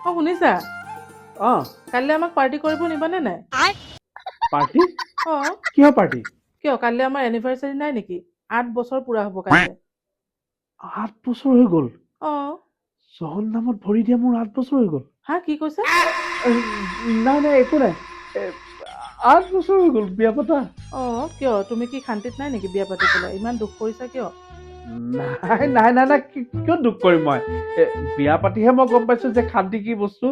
অ শুনিছা অ কাইলৈ আমাক পাৰ্টি কৰিব নিবানে নাই পাৰ্টি অ কিহৰ পাৰ্টি কিয় কাইলৈ আমাৰ এনিভাৰ্চাৰী নাই নেকি 8 বছৰ পুৰা হ'ব কাইলৈ 8 বছৰ হৈ গ'ল অ চহল নামত ভৰি দিয়া মোৰ 8 বছৰ হৈ গ'ল হা কি কৈছা নাই একো নাই 8 বছৰ হৈ গ'ল বিয়া পতা অ কিয় তুমি কি শান্তিত নাই নেকি বিয়া পাতি পেলাই ইমান দুখ কৰিছা কিয় নাই কিয় দুখ কৰিম মই বিয়া পাতিহে মই গম পাইছো যে শান্তি কি বস্তু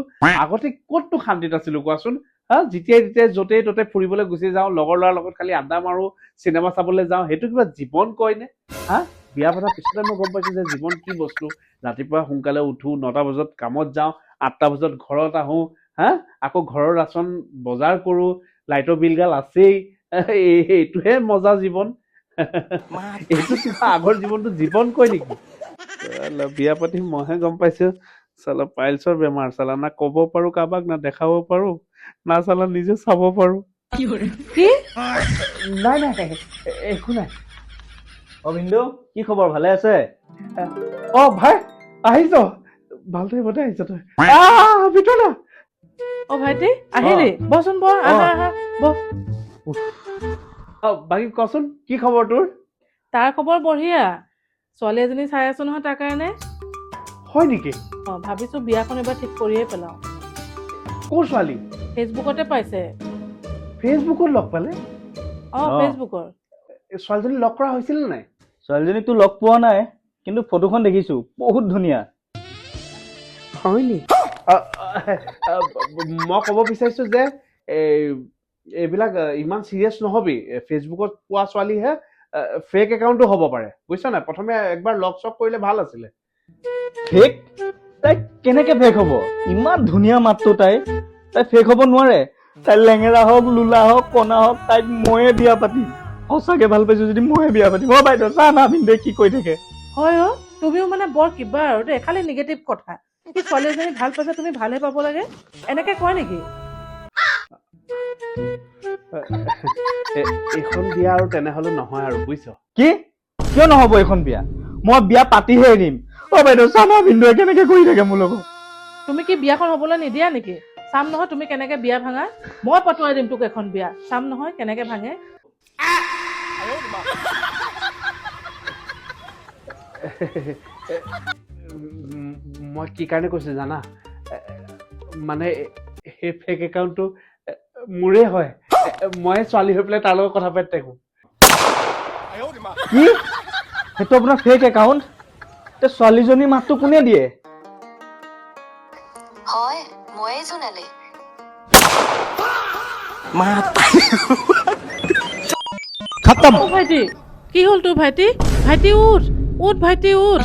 আগতে ক'তনো শান্তিত আছিলো কোৱাচোন হা যেতিয়াই য'তেই ত'তে ফুৰিবলৈ গুচি যাওঁ লগৰ ল'ৰাৰ লগত খালি আড্ডা মাৰো চিনেমা চাবলৈ যাওঁ সেইটো কিবা জীৱন কয়নে হা বিয়া পতাৰ পিছতে মই গম পাইছো যে জীৱন কি বস্তু ৰাতিপুৱা সোনকালে উঠো 9টা বজাত কামত যাওঁ 8টা বজাত ঘৰত আহো হা আকৌ ঘৰৰ ৰাচন বজাৰ কৰো লাইটৰ বিল গাল আছেই এইটোহে মজা জীৱন এইটো কিবা আগৰ জীৱনটো জীৱন কয় নেকি বিয়া পাতি মইহে গম পাইছো চালা পাইলছৰ বেমাৰ চালা না ক'ব পাৰো কাৰোবাক না দেখাব পাৰো না চালা নিজে চাব পাৰো কি নাই একো নাই বিন্দু কি খবৰ ভালে আছে অ ভাই আহিছ ভাল টাইমতে আহিছ তই ভিতৰত অ ভাইটি আহিলি বচোন বৰ আহা আহা বহ বাকী কচোন কি খবৰ তোৰ তাৰ খবৰ বঢ়িয়া ছোৱালী এজনী চাই আছো নহয় তাৰ কাৰণে হয় নেকি অ ভাবিছো বিয়াখন এবাৰ ঠিক কৰিয়ে পেলাও কোন ছোৱালী ফেচবুকতে পাইছে ফেচবুকত লগ পালে ফেচবুকৰ ছোৱালীজনী লগ কৰা হৈছিল নাই ছোৱালীজনীকতো লগ পোৱা নাই কিন্তু ফটোখন দেখিছো বহুত ধুনীয়া হয় নি মই ক'ব বিচাৰিছো যে এইবিলাক ইমান চিৰিয়াছ নহবি ফেচবুকত পোৱা ছোৱালীহে ফেক একাউণ্টো হ'ব পাৰে বুজিছ নাই প্ৰথমে একবাৰ লগ চগ কৰিলে ভাল আছিলে ফেক তাই কেনেকে ফেক হ'ব ইমান ধুনীয়া মাতটো তাই ফেক হ'ব নোৱাৰে তাই লেঙেৰা হওক লুলা হওক কণা হওক তাইক ময়ে বিয়া পাতিম সঁচাকে ভাল পাইছো যদি ময়ে বিয়া পাতিম বাইদেউ চা না বিন্দুৱে কি কৈ থাকে হয় তুমিও মানে বৰ কিবা আৰু দেই খালি নিগেটিভ কথা কি ছোৱালী এজনী ভাল পাইছে তুমি ভালহে পাব লাগে এনেকে কয় নেকি এইখন বিয়া আৰু তেনেহলে নহয় আৰু বুজিছ কি কিয় নহব এইখন বিয়া মই বিয়া পাতিহে এৰিম বাইদেউ চা না বিন্দুৱে কেনেকে কৰি থাকে মোৰ লগত তুমি কি বিয়াখন হবলৈ নিদিয়া নেকি চাম নহয় তুমি কেনেকে বিয়া ভাঙা মই পতুৱাই দিম তোক এখন বিয়া চাম নহয় কেনেকে ভাঙে মই কি কাৰণে কৈছো জানা মানে সেই ফেক একাউণ্টটো মোৰে হয় মই ছোৱালী হৈ পেলাই তাৰ লগত কথা পাতি থাকো কি সেইটো আপোনাৰ ফেক একাউণ্ট ছোৱালীজনীৰ মাতটো কোনে দিয়ে হয় ময়ে জোনালী খতম ভাইটি কি হ'ল তোৰ ভাইটি ভাইটি উঠ ভাইটি উঠ